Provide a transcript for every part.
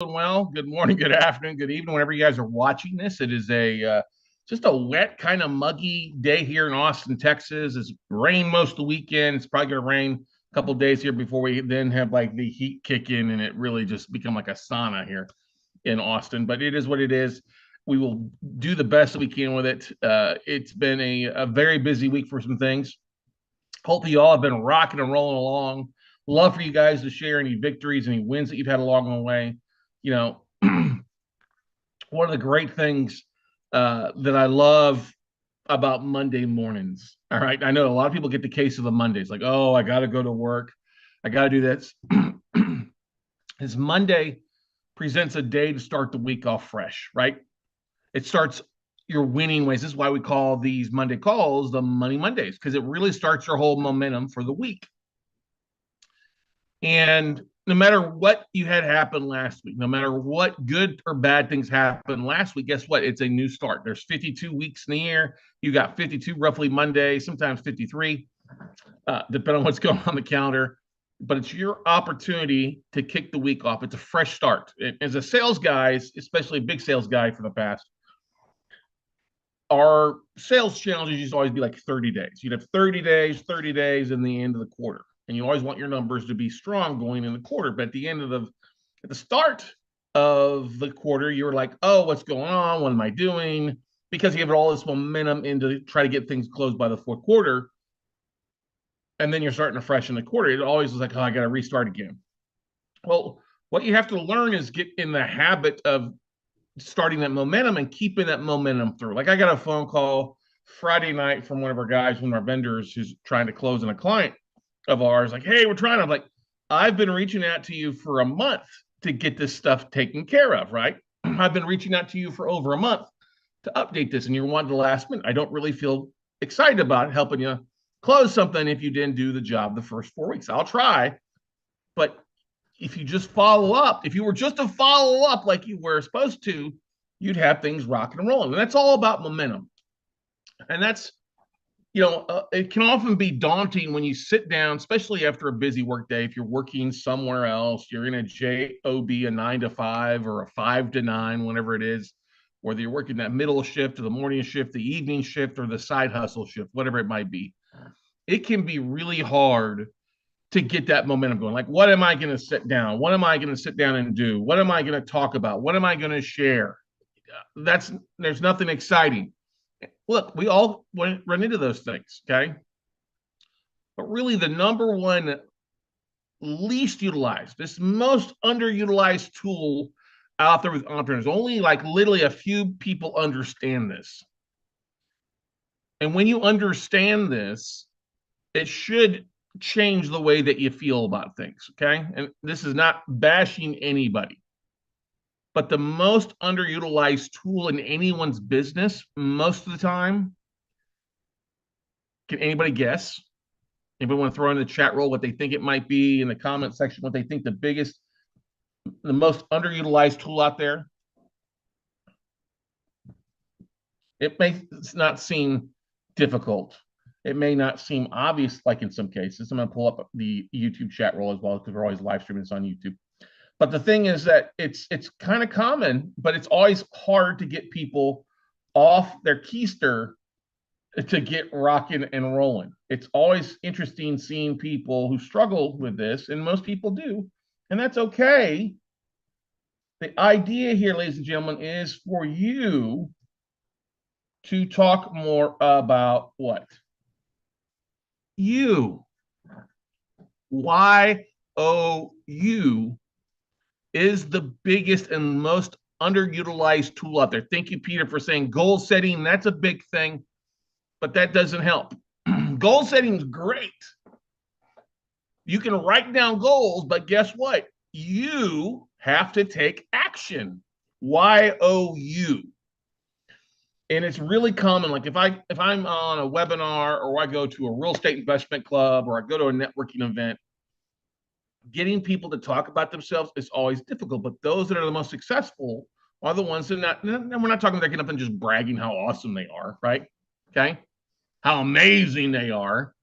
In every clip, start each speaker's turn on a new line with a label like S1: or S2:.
S1: Well, good morning, good afternoon, good evening, whenever you guys are watching this. It is a just a wet, kind of muggy day here in Austin, Texas. It's rained most of the weekend. It's probably going to rain a couple of days here before we then have like the heat kick in and it really just become like a sauna here in Austin. But it is what it is. We will do the best that we can with it. It's been a very busy week for some things. Hopefully, you all have been rocking and rolling along. Love for you guys to share any victories, any wins that you've had along the way. You know, one of the great things that I love about Monday mornings. All right. I know a lot of people get the case of the Mondays, like, oh, I got to go to work. I got to do this. Is Monday presents a day to start the week off fresh, right? It starts your winning ways. This is why we call these Monday calls the Money Mondays, because it really starts your whole momentum for the week. And no matter what you had happen last week, no matter what good or bad things happened last week, guess what? It's a new start. There's 52 weeks in the year. You got 52 roughly Monday, sometimes 53, depending on what's going on the calendar. But it's your opportunity to kick the week off. It's a fresh start. As a sales guy, especially a big sales guy for the past, our sales challenges used to always be like 30 days. You'd have 30 days in the end of the quarter. And you always want your numbers to be strong going in the quarter. But at the start of the quarter, you're like, oh, what's going on? What am I doing? Because you have all this momentum into try to get things closed by the fourth quarter. And then you're starting afresh in the quarter. It always is like, oh, I got to restart again. Well, what you have to learn is get in the habit of starting that momentum and keeping that momentum through. Like I got a phone call Friday night from one of our guys, one of our vendors who's trying to close in a client of ours, like, hey, we're trying. I'm like, I've been reaching out to you for a month to get this stuff taken care of, right? I've been reaching out to you for over a month to update this, and you're wanting the last minute. I don't really feel excited about helping you close something if you didn't do the job the first 4 weeks. I'll try, but if you just follow up, if you were just to follow up like you were supposed to, you'd have things rocking and rolling. And that's all about momentum. And that's, it can often be daunting when you sit down, especially after a busy work day. If you're working somewhere else, you're in a job, a 9 to 5 or a 5 to 9, whatever it is, whether you're working that middle shift or the morning shift, the evening shift, or the side hustle shift, whatever it might be. It can be really hard to get that momentum going. Like, what am I going to sit down? What am I going to sit down and do? What am I going to talk about? What am I going to share? There's nothing exciting. Look, we all run into those things, okay? But really, the number one least utilized, this most underutilized tool out there with entrepreneurs, only like literally a few people understand this. And when you understand this, it should change the way that you feel about things, okay? And this is not bashing anybody. But the most underutilized tool in anyone's business, most of the time, can anybody guess? Anybody want to throw in the chat roll what they think it might be in the comment section, what they think the most underutilized tool out there? It may not seem difficult. It may not seem obvious, like in some cases. I'm going to pull up the YouTube chat roll as well because we're always live streaming this on YouTube. But the thing is that it's kind of common, but it's always hard to get people off their keister to get rocking and rolling. It's always interesting seeing people who struggle with this, and most people do, and that's okay. The idea here, ladies and gentlemen, is for you to talk more about what? You. YOU is the biggest and most underutilized tool out there. Thank you, Peter, for saying goal setting. That's a big thing, but that doesn't help. Goal setting is great. You can write down goals, but guess what? You have to take action. YOU. And it's really common. Like if I'm on a webinar or I go to a real estate investment club or I go to a networking event, getting people to talk about themselves is always difficult. But those that are the most successful are the ones that we're not talking about getting up and just bragging how awesome they are, right? Okay. How amazing they are.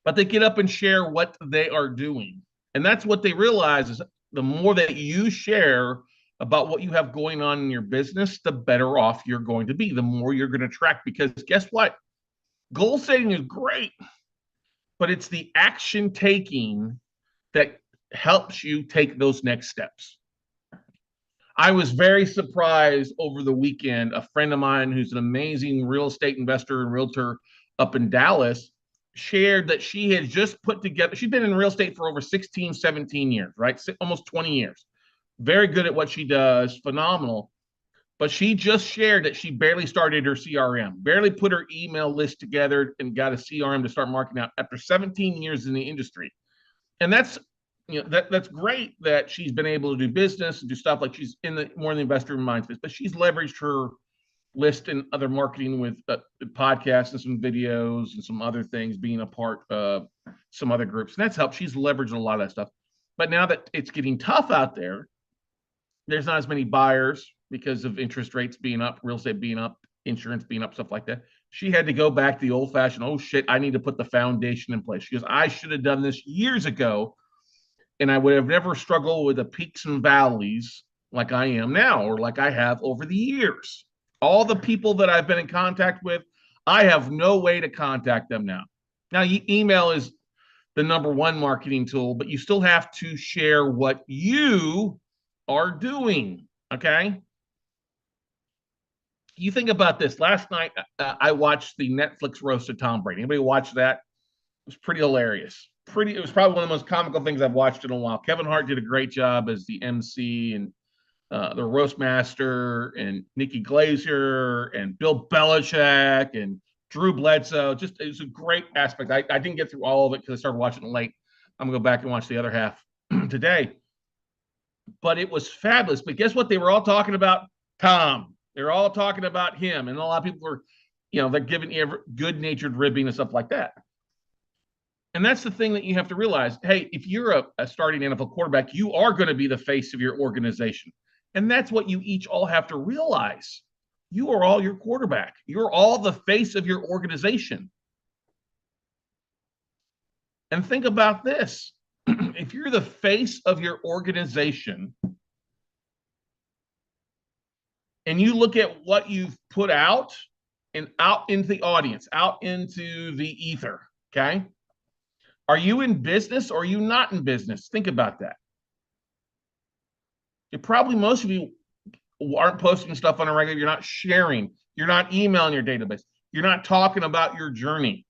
S1: But they get up and share what they are doing. And that's what they realize is the more that you share about what you have going on in your business, the better off you're going to be, the more you're going to track. Because guess what? Goal setting is great, but it's the action taking that helps you take those next steps. I was very surprised over the weekend. A friend of mine who's an amazing real estate investor and realtor up in Dallas shared that she had just put together, she's been in real estate for over 16, 17 years, right? Almost 20 years. Very good at what she does, phenomenal. But she just shared that she barely started her CRM, barely put her email list together and got a CRM to start marketing out after 17 years in the industry. And that's that's great that she's been able to do business and do stuff, like she's in the more in the investor mind space, but she's leveraged her list and other marketing with podcasts and some videos and some other things, being a part of some other groups, and that's helped. She's leveraged a lot of that stuff. But now that it's getting tough out there, there's not as many buyers because of interest rates being up, real estate being up, insurance being up, stuff like that. She had to go back to the old fashioned, oh shit, I need to put the foundation in place. She goes, I should have done this years ago, and I would have never struggled with the peaks and valleys like I am now, or like I have over the years. All the people that I've been in contact with, I have no way to contact them now. Now, email is the number one marketing tool, but you still have to share what you are doing. Okay. You think about this. Last night, I watched the Netflix roast of Tom Brady. Anybody watch that? It was pretty hilarious. It was probably one of the most comical things I've watched in a while. Kevin Hart did a great job as the MC, and the roast master, and Nikki Glaser, and Bill Belichick, and Drew Bledsoe. Just, it was a great aspect. I didn't get through all of it because I started watching it late. I'm gonna go back and watch the other half today. But it was fabulous. But guess what? They were all talking about Tom. They're all talking about him, and a lot of people were, they're giving good-natured ribbing and stuff like that. And that's the thing that you have to realize. Hey, if you're a starting NFL quarterback, you are going to be the face of your organization. And that's what you each all have to realize. You are all your quarterback. You're all the face of your organization. And think about this. If you're the face of your organization and you look at what you've put out and out into the audience, out into the ether, okay? Are you in business or are you not in business? Think about that. Probably most of you aren't posting stuff on a regular. You're not sharing. You're not emailing your database. You're not talking about your journey.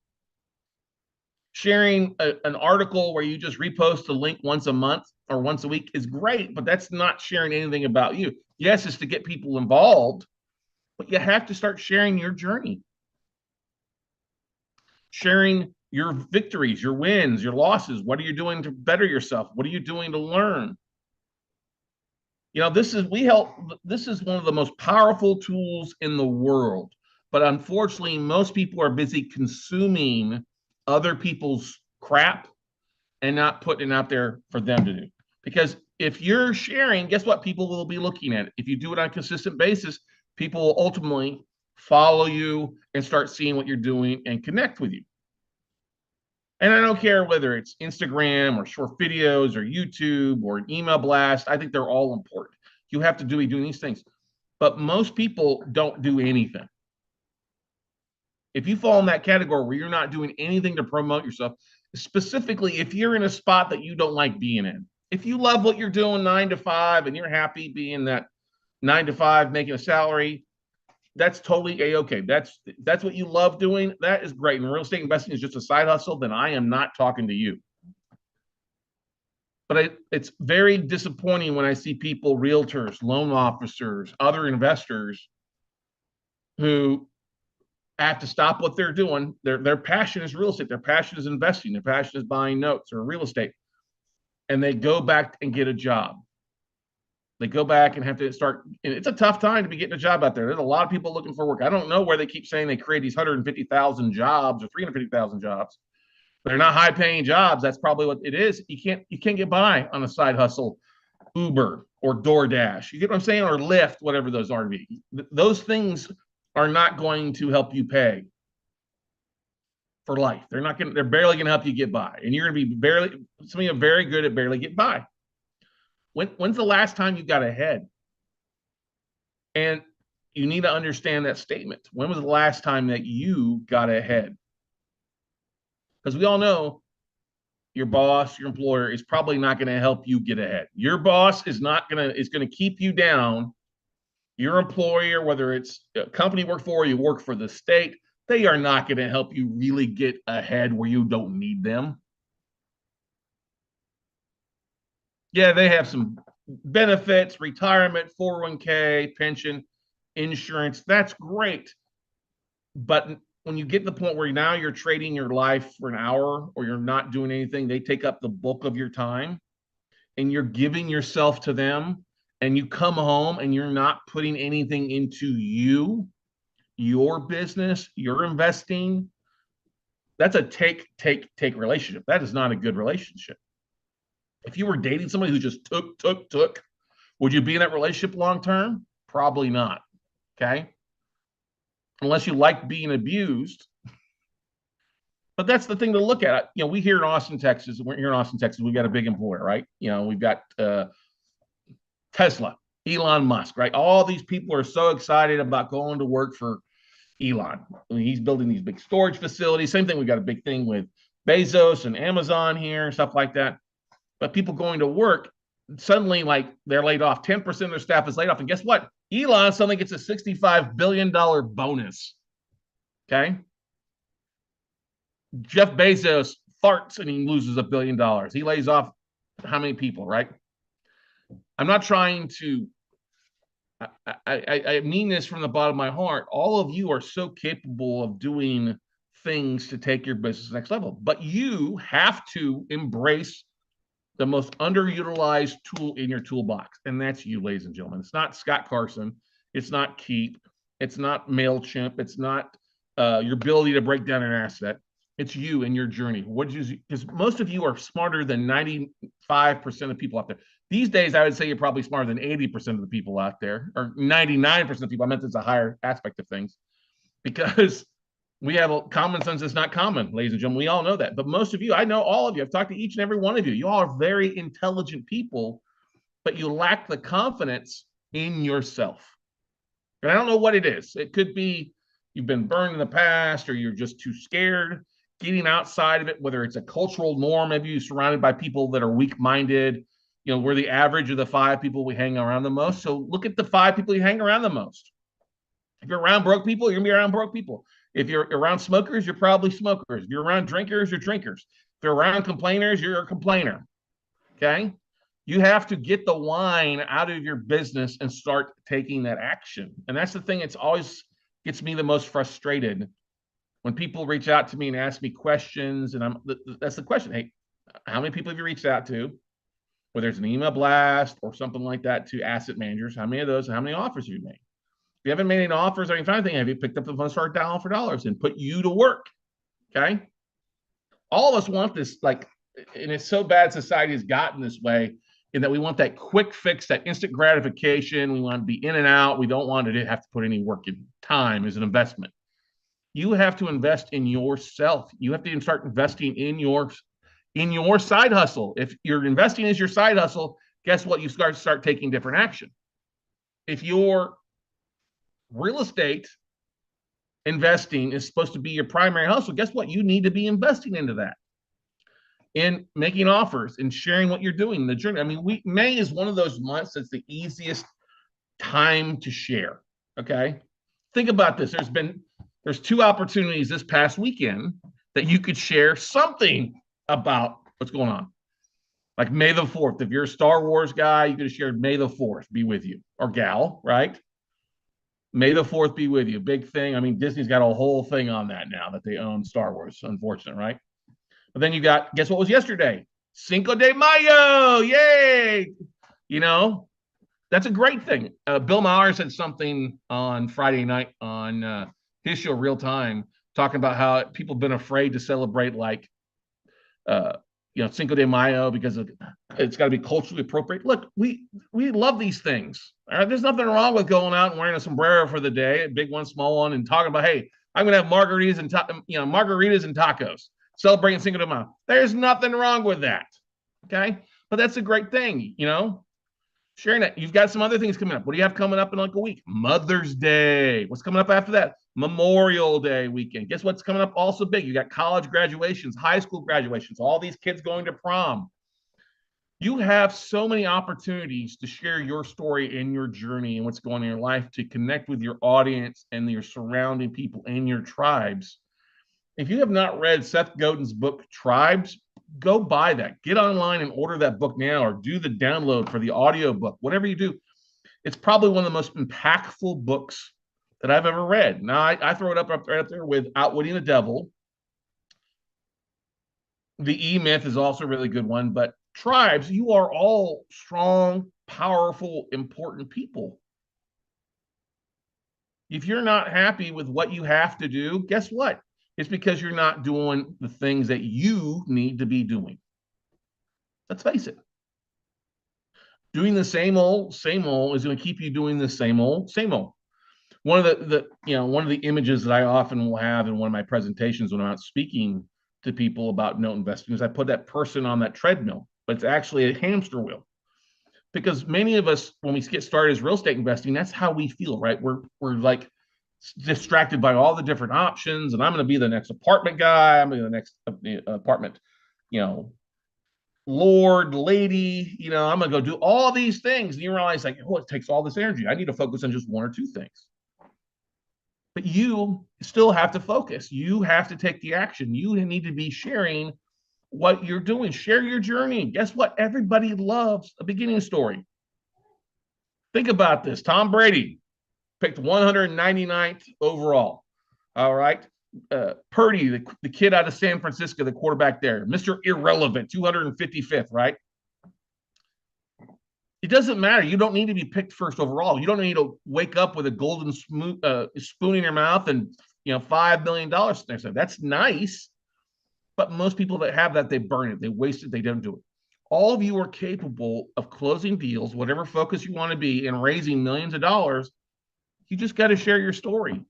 S1: Sharing an article where you just repost the link once a month or once a week is great, but that's not sharing anything about you. Yes, it's to get people involved, but you have to start sharing your journey. Sharing your victories, your wins, your losses. What are you doing to better yourself? What are you doing to learn? This is one of the most powerful tools in the world, but unfortunately, most people are busy consuming other people's crap and not putting it out there for them to do. Because if you're sharing, guess what? People will be looking at it. If you do it on a consistent basis, people will ultimately follow you and start seeing what you're doing and connect with you. And I don't care whether it's Instagram or short videos or YouTube or an email blast. I think they're all important. You have to be doing these things. But most people don't do anything. If you fall in that category where you're not doing anything to promote yourself, specifically if you're in a spot that you don't like being in, if you love what you're doing 9 to 5 and you're happy being that 9 to 5 making a salary, that's totally a-okay. That's what you love doing. That is great. And real estate investing is just a side hustle, then I am not talking to you. But it's very disappointing when I see people, realtors, loan officers, other investors who have to stop what they're doing. Their passion is real estate. Their passion is investing. Their passion is buying notes or real estate. And they go back and get a job. They go back and have to start. And it's a tough time to be getting a job out there. There's a lot of people looking for work. I don't know where they keep saying they create these 150,000 jobs or 350,000 jobs. They're not high paying jobs. That's probably what it is. You can't get by on a side hustle, Uber or DoorDash. You get what I'm saying? Or Lyft, whatever those are. Those things are not going to help you pay for life. They're barely going to help you get by. And you're going to be some of you are very good at barely getting by. When's the last time you got ahead? And you need to understand that statement. When was the last time that you got ahead? Because we all know your boss, your employer is probably not going to help you get ahead. Your boss is going to keep you down. Your employer, whether it's a company you work for, or you work for the state, they are not going to help you really get ahead where you don't need them. Yeah, they have some benefits, retirement, 401k, pension, insurance. That's great. But when you get to the point where now you're trading your life for an hour or you're not doing anything, they take up the bulk of your time and you're giving yourself to them and you come home and you're not putting anything into you, your business, your investing. That's a take relationship. That is not a good relationship. If you were dating somebody who just took, would you be in that relationship long term? Probably not. Okay. Unless you like being abused. But that's the thing to look at. You know, we here in Austin, Texas, we're here in Austin, Texas, we've got a big employer, right? You know, we've got Tesla, Elon Musk, right? All these people are so excited about going to work for Elon. I mean, he's building these big storage facilities. Same thing, we've got a big thing with Bezos and Amazon here, stuff like that. But people going to work, suddenly, like, they're laid off. 10% of their staff is laid off. And guess what? Elon suddenly gets a $65 billion bonus. Okay. Jeff Bezos farts and he loses $1 billion. He lays off how many people, right? I'm not trying to, I mean this from the bottom of my heart. All of you are so capable of doing things to take your business to the next level, but you have to embrace the most underutilized tool in your toolbox, and that's you, ladies and gentlemen. It's not Scott Carson. It's not Keep. It's not MailChimp. It's not your ability to break down an asset. It's you and your journey. What you, because most of you are smarter than 95% of people out there. These days, I would say you're probably smarter than 80% of the people out there, or 99% of people. I meant it's a higher aspect of things, because we have a common sense that's not common, ladies and gentlemen. We all know that. But most of you, I know all of you. I've talked to each and every one of you. You all are very intelligent people, but you lack the confidence in yourself. And I don't know what it is. It could be you've been burned in the past, or you're just too scared. Getting outside of it, whether it's a cultural norm, maybe you're surrounded by people that are weak-minded. You know, we're the average of the 5 people we hang around the most. So look at the 5 people you hang around the most. If you're around broke people, you're gonna be around broke people. If you're around smokers, you're probably smokers. If you're around drinkers, you're drinkers. If you're around complainers, you're a complainer. Okay? You have to get the wine out of your business and start taking that action. And that's the thing. It's always gets me the most frustrated when people reach out to me and ask me questions. And that's the question. Hey, how many people have you reached out to? Whether it's an email blast or something like that, to asset managers, how many of those, how many offers have you made? If you haven't made any offers or any kind of thing, have you picked up the phone, start dialing for dollars and put you to work? Okay. All of us want this, like, and it's so bad society has gotten this way, in that we want that quick fix, that instant gratification. We want to be in and out. We don't want to have to put any work in. Time as an investment. You have to invest in yourself. You have to start investing in your side hustle. If you're investing as your side hustle, guess what? You start taking different action. If your real estate investing is supposed to be your primary hustle, guess what? You need to be investing into that, in making offers and sharing what you're doing in the journey. I mean, May is one of those months that's the easiest time to share. Okay. Think about this. There's 2 opportunities this past weekend that you could share something about what's going on. Like May the 4th. If you're a Star Wars guy, you could have shared May the 4th be with you, or gal, right? May the 4th be with you. Big thing. I mean, Disney's got a whole thing on that now that they own Star Wars. Unfortunate, right? But then you got, guess what was yesterday? Cinco de Mayo. Yay. You know, that's a great thing. Bill Maher said something on Friday night on his show, Real Time, talking about how people have been afraid to celebrate, like, Cinco de Mayo, because it's got to be culturally appropriate. Look, we love these things. All right? There's nothing wrong with going out and wearing a sombrero for the day, a big one, small one, and talking about, hey, I'm going to have margaritas and tacos, celebrating Cinco de Mayo. There's nothing wrong with that. Okay, but that's a great thing. Sharing that. You've got some other things coming up. What do you have coming up in like a week? Mother's Day. What's coming up after that? Memorial Day weekend. Guess what's coming up also big? You got college graduations, high school graduations, all these kids going to prom. You have so many opportunities to share your story and your journey and what's going on in your life, to connect with your audience and your surrounding people and your tribes. If you have not read Seth Godin's book, Tribes, go buy that. Get online and order that book now, or do the download for the audio book. Whatever you do, it's probably one of the most impactful books that I've ever read. Now, I throw it right up there with Outwitting the Devil. The E-Myth is also a really good one, but Tribes, you are all strong, powerful, important people. If you're not happy with what you have to do, guess what? It's because you're not doing the things that you need to be doing. Let's face it. Doing the same old is going to keep you doing the same old. One of one of the images that I often will have in one of my presentations when I'm out speaking to people about note investing is I put that person on that treadmill, but it's actually a hamster wheel. Because many of us, when we get started as real estate investing, that's how we feel, right? We're like distracted by all the different options, and I'm going to be the next apartment guy. I'm going to be the next apartment, lord, lady. I'm going to go do all these things, and you realize like, oh, it takes all this energy. I need to focus on just one or two things. But you still have to focus. You have to take the action. You need to be sharing what you're doing. Share your journey. Guess what? Everybody loves a beginning story. Think about this. Tom Brady picked 199th overall. All right. Purdy, the kid out of San Francisco, the quarterback there, Mr. Irrelevant, 255th, right? It doesn't matter. You don't need to be picked first overall. You don't need to wake up with a golden spoon in your mouth and $5 million next time. That's nice. But most people that have that, they burn it. They waste it. They don't do it. All of you are capable of closing deals, whatever focus you want to be, and raising millions of dollars. You just got to share your story.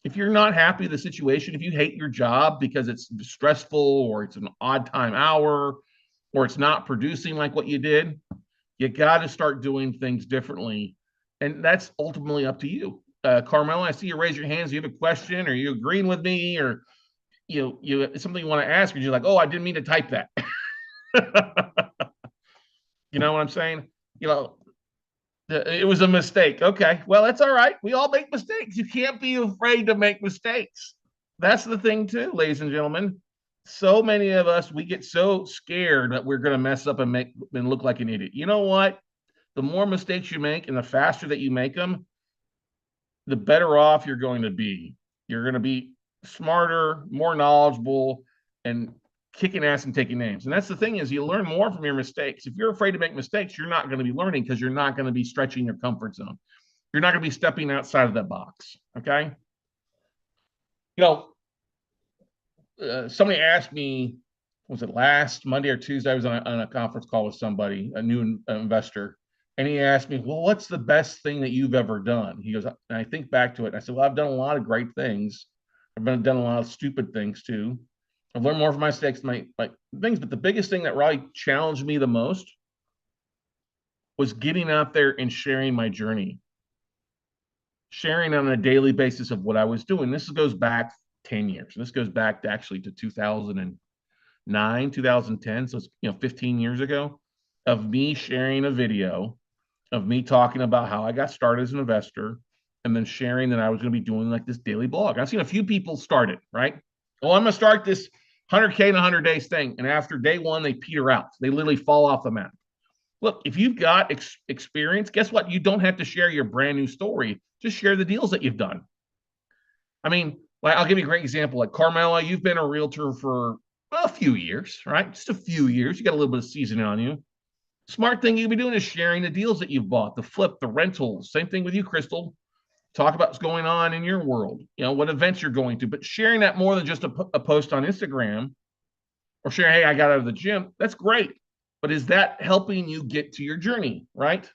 S1: If you're not happy with the situation, if you hate your job because it's stressful or it's an odd time hour or it's not producing like what you did, you got to start doing things differently. And that's ultimately up to you. Carmelo, I see you raise your hands. Do you have a question? Are you agreeing with me? Or you something you want to ask? Or you're like, oh, I didn't mean to type that. You know what I'm saying? It was a mistake. Okay, well, that's all right. We all make mistakes. You can't be afraid to make mistakes. That's the thing too, ladies and gentlemen. So many of us, we get so scared that we're going to mess up and look like an idiot. You know what? The more mistakes you make and the faster that you make them, the better off you're going to be. You're going to be smarter, more knowledgeable, and kicking ass and taking names. And that's the thing, is you learn more from your mistakes. If you're afraid to make mistakes, you're not going to be learning, because you're not going to be stretching your comfort zone. You're not going to be stepping outside of that box. Okay. Somebody asked me, was it last Monday or Tuesday? I was on a conference call with somebody, a new investor, and he asked me, well, what's the best thing that you've ever done? He goes, and I think back to it, and I said, well, I've done a lot of great things. I've done a lot of stupid things too. I've learned more from my mistakes, my things, but the biggest thing that really challenged me the most was getting out there and sharing my journey, sharing on a daily basis of what I was doing. This goes back 10 years. This goes back to actually to 2009, 2010. So it's 15 years ago, of me sharing a video of me talking about how I got started as an investor, and then sharing that I was going to be doing like this daily blog. I've seen a few people start it, right? Well, I'm going to start this 100K in 100 days thing. And after day one, they peter out. They literally fall off the map. Look, if you've got experience, guess what? You don't have to share your brand new story. Just share the deals that you've done. I mean, I'll give you a great example. Like Carmela, you've been a realtor for a few years, right? Just a few years. You got a little bit of seasoning on you. Smart thing you can be doing is sharing the deals that you've bought, the flip, the rentals. Same thing with you, Crystal. Talk about what's going on in your world, what events you're going to, but sharing that more than just a post on Instagram, or sharing, hey, I got out of the gym. That's great. But is that helping you get to your journey, right?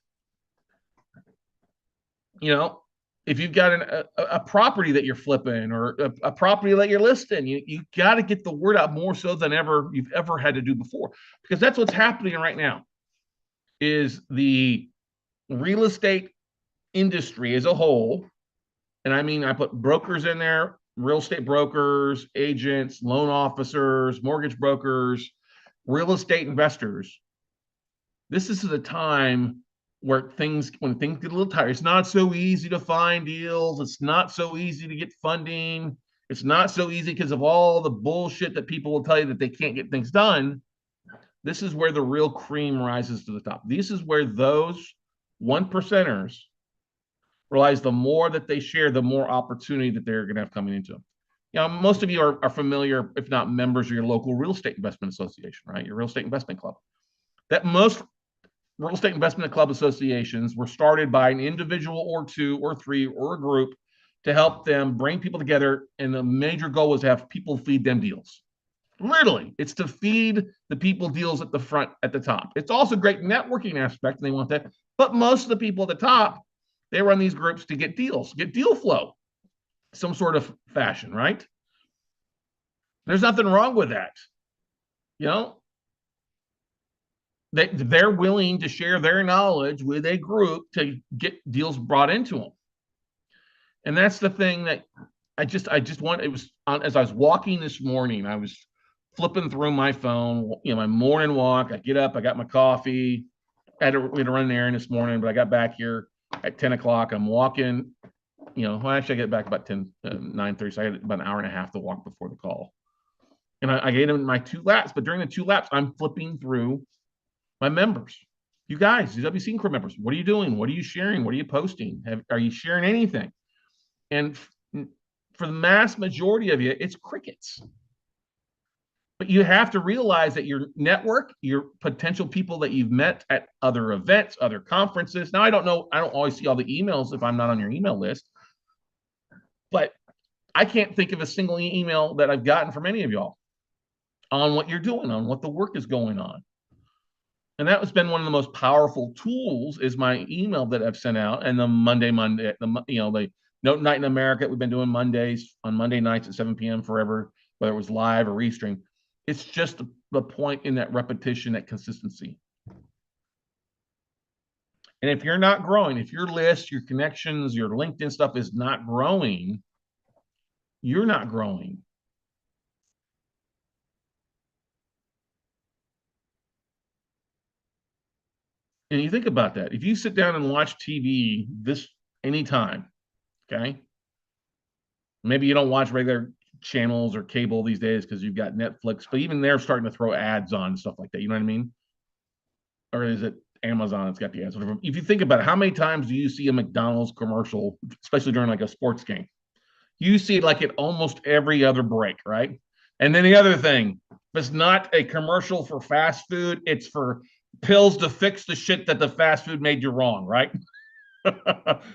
S1: If you've got a property that you're flipping, or a property that you're listing, you got to get the word out more so than you've ever had to do before, because that's what's happening right now. Is real estate industry as a whole, and I mean, I put brokers in there, real estate brokers, agents, loan officers, mortgage brokers, real estate investors. This is the time where when things get a little tight, it's not so easy to find deals. It's not so easy to get funding. It's not so easy because of all the bullshit that people will tell you that they can't get things done. This is where the real cream rises to the top. This is where those one percenters realize the more that they share, the more opportunity that they're going to have coming into them. You know, most of you are familiar, if not members of your local real estate investment association, right? Your real estate investment club. That most real estate investment club associations were started by an individual or two or three or a group to help them bring people together. And the major goal was to have people feed them deals. Literally, it's to feed the people deals at the front, at the top. It's also a great networking aspect, and they want that. But most of the people at the top, they run these groups to get deals, get deal flow, some sort of fashion, right? There's nothing wrong with that. You know, they're willing to share their knowledge with a group to get deals brought into them. And that's the thing that I just want. It was as I was walking this morning, I was flipping through my phone, my morning walk. I get up, I got my coffee. I had to run an errand this morning, but I got back here at 10 o'clock. I'm walking, well, actually I get back about 9:30, so I had about an hour and a half to walk before the call. And I gave them my 2 laps, but during the 2 laps, I'm flipping through my members. You guys, these WC Crew members, what are you doing? What are you sharing? What are you posting? Are you sharing anything? And for the mass majority of you, it's crickets. But you have to realize that your network, your potential people that you've met at other events, other conferences. Now, I don't know. I don't always see all the emails if I'm not on your email list. But I can't think of a single email that I've gotten from any of y'all on what you're doing, on what the work is going on. And that has been one of the most powerful tools is my email that I've sent out, and the Monday, the Note Night in America. We've been doing Mondays on Monday nights at 7 p.m. forever, whether it was live or restream. It's just the point in that repetition, that consistency. And if you're not growing, if your list, your connections, your LinkedIn stuff is not growing, you're not growing. And you think about that. If you sit down and watch TV this anytime, okay? Maybe you don't watch regular channels or cable these days because you've got Netflix, but even they're starting to throw ads on and stuff like that. You know what I mean? Or is it Amazon that's got the ads? Whatever. If you think about it, how many times do you see a McDonald's commercial, especially during like a sports game? You see it like at almost every other break, right? And then the other thing, if it's not a commercial for fast food, it's for pills to fix the shit that the fast food made you wrong, right?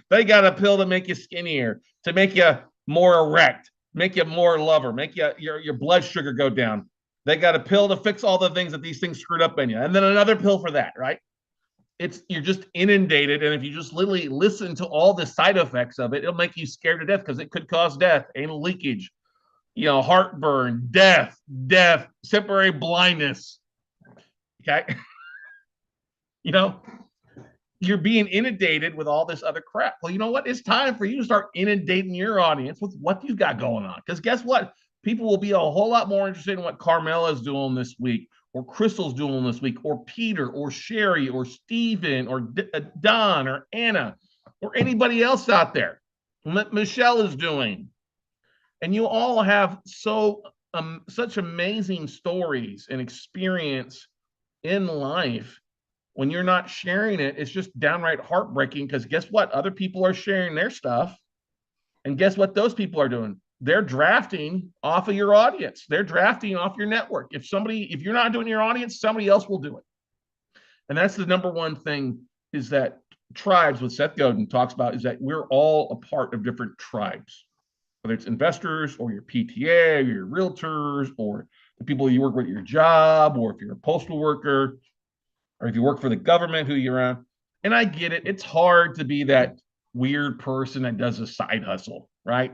S1: They got a pill to make you skinnier, to make you more erect, make you more lover, make your blood sugar go down. They got a pill to fix all the things that these things screwed up in you, and then another pill for that, right? You're just inundated, and if you just literally listen to all the side effects of it, it'll make you scared to death because it could cause death, anal leakage, heartburn, death, temporary blindness. Okay, you're being inundated with all this other crap. Well, you know what? It's time for you to start inundating your audience with what you got going on. Because guess what? People will be a whole lot more interested in what Carmela's doing this week, or Crystal's doing this week, or Peter, or Sherry, or Steven, or Don, or Anna, or anybody else out there. What Michelle is doing. And you all have such amazing stories and experience in life. When you're not sharing it, it's just downright heartbreaking because guess what? Other people are sharing their stuff. And guess what those people are doing? They're drafting off of your audience. They're drafting off your network. If you're not doing your audience, somebody else will do it. And that's the number one thing is that tribes, what Seth Godin talks about, is that we're all a part of different tribes, whether it's investors or your PTA or your realtors or the people you work with at your job, or if you're a postal worker, or if you work for the government, who you're around. And I get it. It's hard to be that weird person that does a side hustle, right?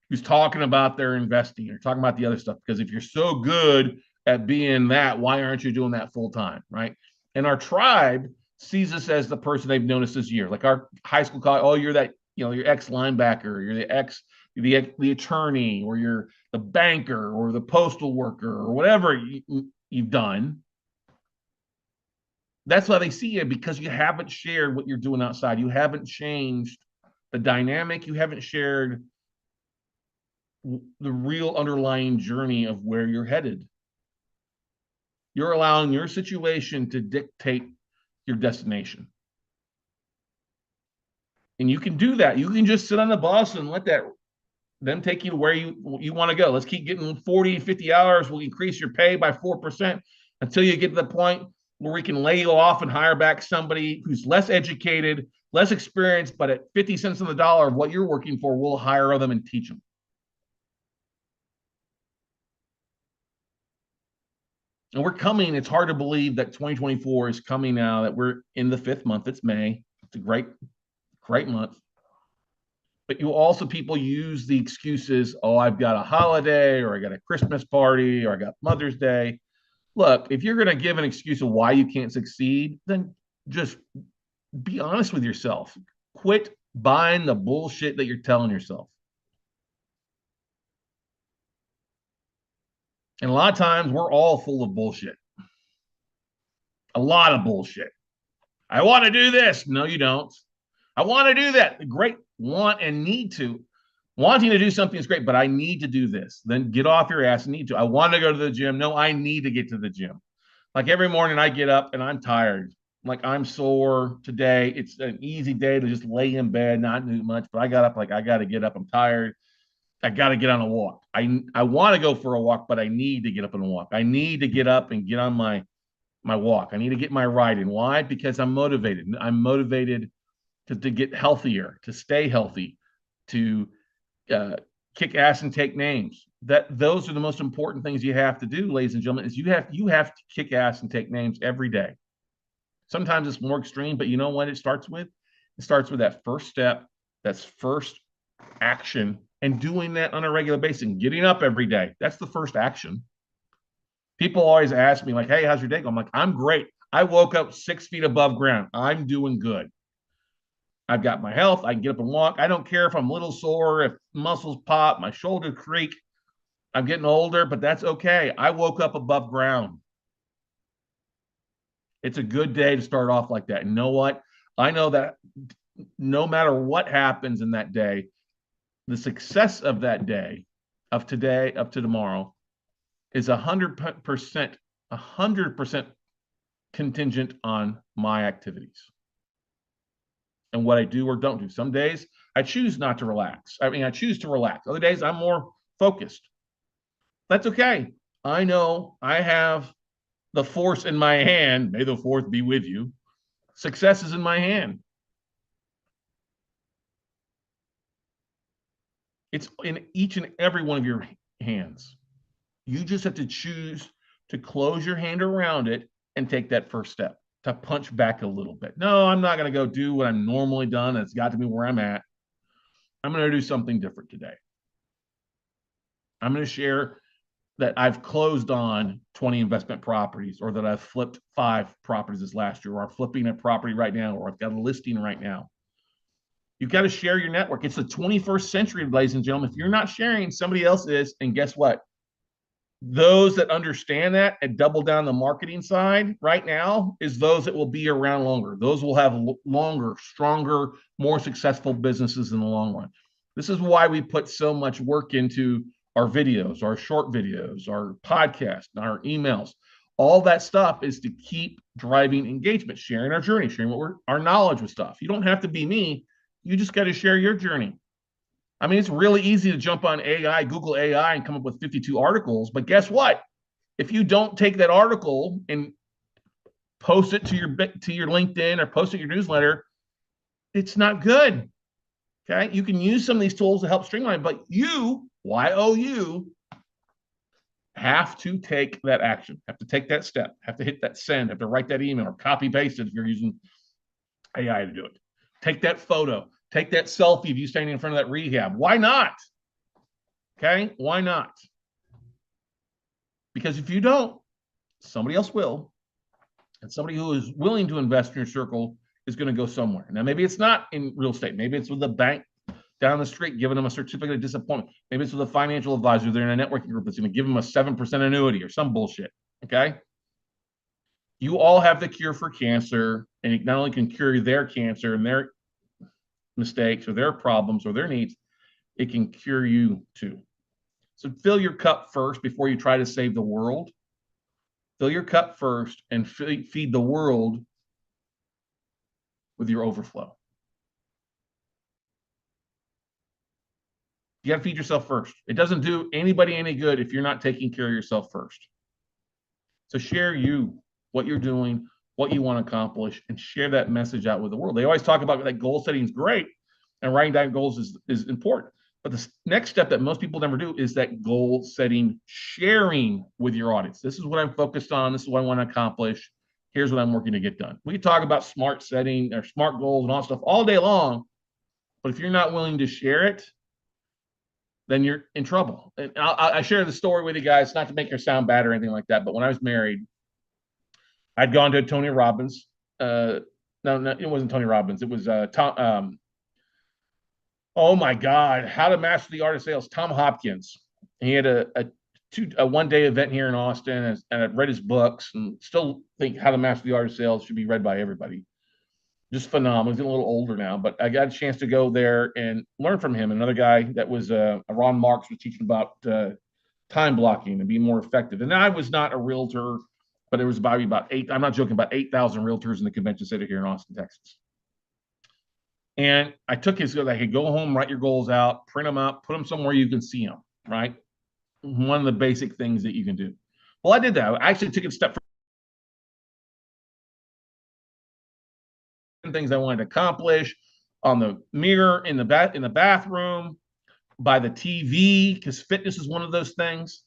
S1: Who's talking about their investing or talking about the other stuff. Because if you're so good at being that, why aren't you doing that full time, right? And our tribe sees us as the person they've known us this year. Like our high school college, oh, you're that, your ex linebacker, you're the attorney, or you're the banker or the postal worker or whatever you've done. That's why they see you, because you haven't shared what you're doing outside. You haven't changed the dynamic. You haven't shared the real underlying journey of where you're headed. You're allowing your situation to dictate your destination. And you can do that. You can just sit on the bus and let them take you to where you want to go. Let's keep getting 40, 50 hours. We'll increase your pay by 4% until you get to the point where we can lay you off and hire back somebody who's less educated, less experienced, but at 50 cents on the dollar of what you're working for, we'll hire them and teach them. And we're coming. It's hard to believe that 2024 is coming now, that we're in the 5th month. It's May. It's a great month. But you also, people use the excuses, oh, I've got a holiday, or I got a Christmas party, or I got Mother's Day. Look, if you're going to give an excuse of why you can't succeed, then just be honest with yourself. Quit buying the bullshit that you're telling yourself. And a lot of times we're all full of bullshit. A lot of bullshit. I want to do this. No, you don't. I want to do that. Great. Want and need to. Wanting to do something is great, but I need to do this. Then get off your ass and need to. I want to go to the gym. No, I need to get to the gym. Like every morning I get up and I'm tired. Like I'm sore today. It's an easy day to just lay in bed, not do much, but I got up, like I got to get up. I'm tired. I got to get on a walk. I want to go for a walk, but I need to get up and walk. I need to get up and get on my walk. I need to get my ride in. Why? Because I'm motivated. I'm motivated to get healthier, to stay healthy, to kick ass and take names. Those are the most important things you have to do, ladies and gentlemen, is you have to kick ass and take names every day. Sometimes it's more extreme, but you know what it starts with? It starts with that first step, that's first action, and doing that on a regular basis, and getting up every day. That's the first action. People always ask me, like, hey, how's your day going? I'm like, I'm great. I woke up 6 feet above ground. I'm doing good. I've got my health. I can get up and walk. I don't care if I'm a little sore, if muscles pop, my shoulders creak. I'm getting older, but that's okay. I woke up above ground. It's a good day to start off like that. And you know what? I know that no matter what happens in that day, the success of that day, of today up to tomorrow, is 100% contingent on my activities and what I do or don't do. Some days I choose not to relax. I choose to relax. Other days I'm more focused. That's okay. I know I have the force in my hand. May the force be with you. Success is in my hand. It's in each and every one of your hands. You just have to choose to close your hand around it and take that first step, to punch back a little bit. No, I'm not going to go do what I'm normally done. It's got to be where I'm at. I'm going to do something different today. I'm going to share that I've closed on 20 investment properties, or that I've flipped 5 properties this last year, or I'm flipping a property right now, or I've got a listing right now. You've got to share your network. It's the 21st century, ladies and gentlemen. If you're not sharing, somebody else is. And guess what? Those that understand that and double down the marketing side right now is those that will be around longer. Those will have longer, stronger, more successful businesses in the long run. This is why we put so much work into our videos, our short videos, our podcast, our emails. All that stuff is to keep driving engagement, sharing our journey, sharing our knowledge with stuff. You don't have to be me. You just got to share your journey. I mean, it's really easy to jump on AI, Google AI, and come up with 52 articles. But guess what? If you don't take that article and post it to your LinkedIn or post it to your newsletter, it's not good. Okay, you can use some of these tools to help streamline, but you, YOU, have to take that action, have to take that step, have to hit that send, have to write that email or copy paste it if you're using AI to do it. Take that photo, take that selfie of you standing in front of that rehab. Why not? Okay, why not? Because if you don't, somebody else will. And somebody who is willing to invest in your circle is going to go somewhere. Now, maybe it's not in real estate. Maybe it's with a bank down the street giving them a certificate of disappointment. Maybe it's with a financial advisor. They're in a networking group that's going to give them a 7% annuity or some bullshit. Okay. You all have the cure for cancer, and it not only can cure their cancer and their mistakes or their problems or their needs, it can cure you too. So fill your cup first before you try to save the world. Fill your cup first and feed the world with your overflow. You got to feed yourself first. It doesn't do anybody any good if you're not taking care of yourself first. So share what you're doing, what you want to accomplish, and share that message out with the world. They always talk about that goal setting is great, and writing down goals is important. But the next step that most people never do is that goal setting, sharing with your audience. This is what I'm focused on. This is what I want to accomplish. Here's what I'm working to get done. We talk about smart setting or smart goals and all stuff all day long. But if you're not willing to share it, then you're in trouble. And I share the story with you guys, not to make her sound bad or anything like that. But when I was married, I'd gone to Tony Robbins. No, it wasn't Tony Robbins. It was Tom. Oh my God, How to Master the Art of Sales. Tom Hopkins. He had a one-day event here in Austin, and I've read his books, and still think How to Master the Art of Sales should be read by everybody. Just phenomenal. He's a little older now, but I got a chance to go there and learn from him. Another guy that was Ron Marks was teaching about time blocking and being more effective. And I was not a realtor, but there was about eight. I'm not joking, about 8,000 realtors in the convention center here in Austin, Texas. And I took his, I could go home, write your goals out, print them out, put them somewhere you can see them, right? One of the basic things that you can do. Well, I did that. I actually took it a step further. Things I wanted to accomplish on the mirror in the bathroom, by the TV, because fitness is one of those things.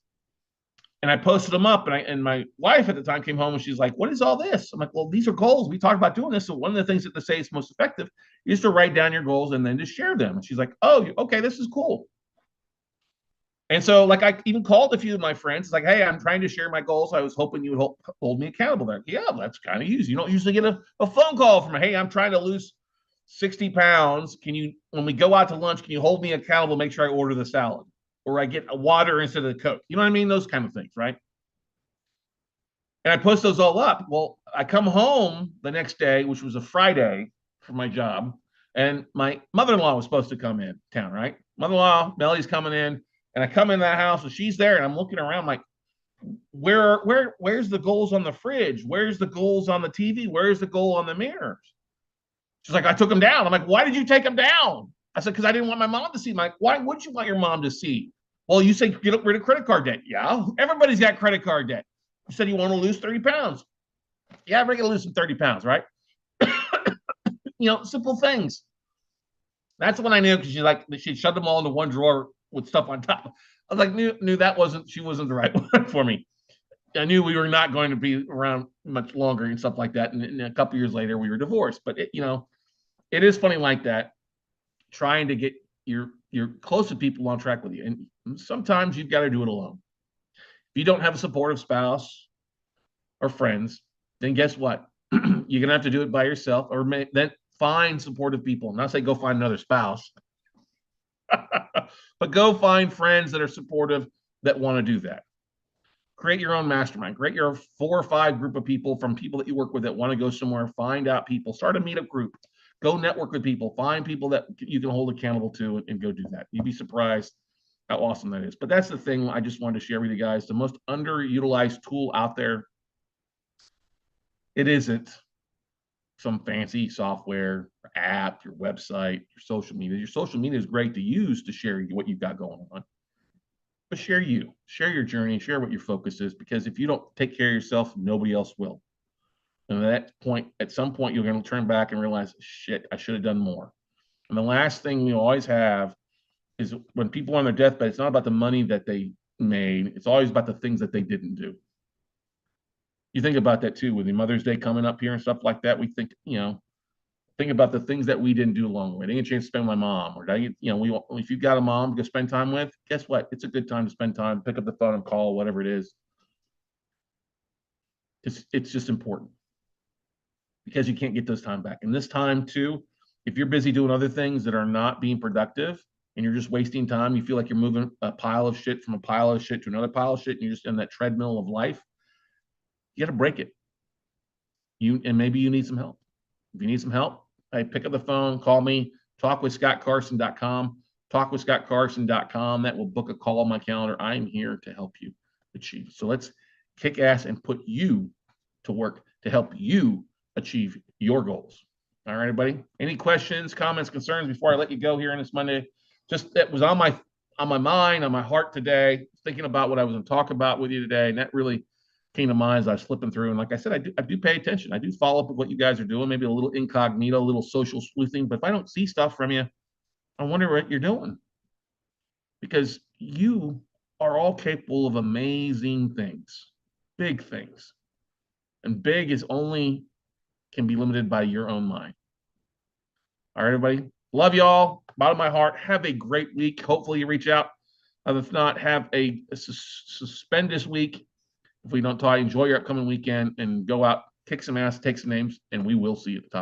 S1: And I posted them up, and my wife at the time came home and she's like, "What is all this?" I'm like, "Well, these are goals. We talked about doing this. So one of the things that they say is most effective is to write down your goals and then to share them." And she's like, "Oh, okay, this is cool." And so, like, I even called a few of my friends. It's like, "Hey, I'm trying to share my goals. I was hoping you would hold me accountable." There, yeah, that's kind of easy. You don't usually get a phone call from, "Hey, I'm trying to lose 60 pounds. Can you, when we go out to lunch, can you hold me accountable? Make sure I order the salad, or I get a water instead of the Coke." You know what I mean? Those kind of things, right? And I post those all up. Well, I come home the next day, which was a Friday for my job, and my mother-in-law was supposed to come in town, right? Mother-in-law, Melly's coming in, and I come in that house, and she's there, and I'm looking around like, where's the goals on the fridge? Where's the goals on the TV? Where's the goal on the mirrors? She's like, "I took them down." I'm like, "Why did you take them down?" I said, "Because I didn't want my mom to see." I'm like, "Why would you want your mom to see?" "Well, you say get rid of credit card debt." "Yeah, everybody's got credit card debt." "You said you want to lose 30 pounds." "Yeah, we're going to lose some 30 pounds, right?" Simple things. That's when I knew, because she shoved them all into one drawer with stuff on top. I was like, knew she wasn't the right one for me. I knew we were not going to be around much longer and stuff like that. And a couple years later, we were divorced. But it is funny like that, trying to get your closest people on track with you. And sometimes you've got to do it alone. If you don't have a supportive spouse or friends, then guess what? You're going to have to do it by yourself, or then find supportive people. Not say go find another spouse, but go find friends that are supportive, that want to do that. Create your own mastermind. Create your 4 or 5 group of people, from people that you work with that want to go somewhere. Find out people. Start a meetup group. Go network with people. Find people that you can hold accountable to, and go do that. You'd be surprised how awesome that is. But that's the thing I just wanted to share with you guys. The most underutilized tool out there, it isn't some fancy software or app, your website, your social media. Your social media is great to use to share what you've got going on. But share your journey, share what your focus is, because if you don't take care of yourself, nobody else will. And at some point, you're going to turn back and realize, shit, I should have done more. And the last thing you always have is, when people are on their deathbed, it's not about the money that they made. It's always about the things that they didn't do. You think about that too, with the Mother's Day coming up here and stuff like that. We think about the things that we didn't do along the way. I didn't get a chance to spend with my mom, or if you've got a mom to spend time with, guess what? It's a good time to spend time, pick up the phone and call, whatever it is. It's just important. because you can't get those time back. And this time too, if you're busy doing other things that are not being productive and you're just wasting time, you feel like you're moving a pile of shit from a pile of shit to another pile of shit, and you're just in that treadmill of life, you got to break it. And maybe you need some help. If you need some help, hey, pick up the phone, call me, talkwithscottcarson.com, talkwithscottcarson.com. That will book a call on my calendar. I am here to help you achieve. So let's kick ass and put you to work to help you achieve your goals. All right, everybody. Any questions, comments, concerns before I let you go here on this Monday? Just that was on my mind, on my heart today, thinking about what I was going to talk about with you today, and that really came to mind as I was flipping through. And like I said, I do pay attention. I do follow up with what you guys are doing, maybe a little incognito, a little social sleuthing. But if I don't see stuff from you, I wonder what you're doing, because you are all capable of amazing things, big things. And big is only can be limited by your own mind. All right, everybody. Love y'all. Bottom of my heart. Have a great week. Hopefully you reach out. If not, have a suspend this week. If we don't talk, enjoy your upcoming weekend and go out, kick some ass, take some names, and we will see you at the top of